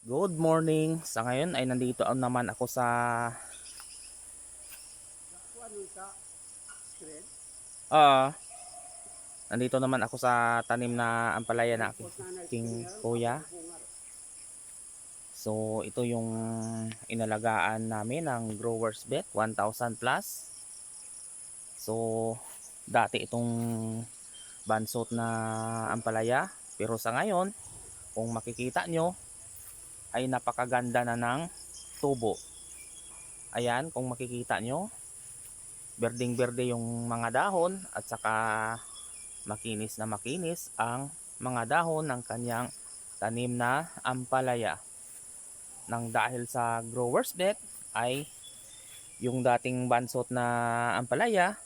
Good morning. Sa ngayon ay nandito naman ako sa ah nandito naman ako sa tanim na ampalaya na aking kuya. So ito yung inalagaan namin ng Growers Bet 1000 plus. So dati itong bansot na ampalaya, pero sa ngayon kung makikita nyo ay napakaganda na ng tubo. Ayan, kung makikita nyo, berdeng-berde yung mga dahon at saka makinis na makinis ang mga dahon ng kanyang tanim na ampalaya. Nang dahil sa growers bet ay yung dating bansot na ampalaya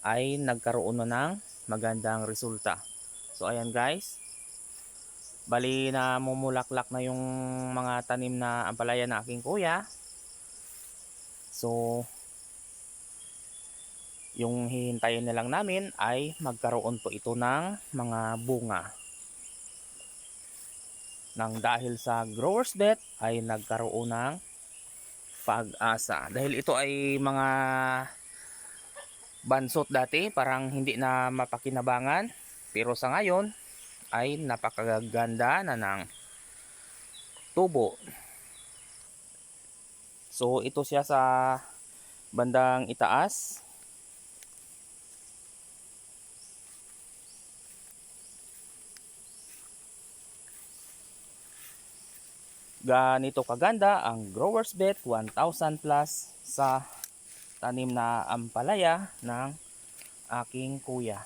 ay nagkaroon na ng magandang resulta. So ayan guys, bali na mumulaklak na yung mga tanim na ampalaya na aking kuya. So yung hihintayin na lang namin ay magkaroon po ito ng mga bunga. Nang dahil sa growers bet ay nagkaroon ng pag-asa. Dahil ito ay mga bansot dati, parang hindi na mapakinabangan. Pero sa ngayon ay napakaganda na ng tubo. So ito siya sa bandang itaas. Ganito kaganda ang growers bet 1000 plus sa tanim na ampalaya ng aking kuya.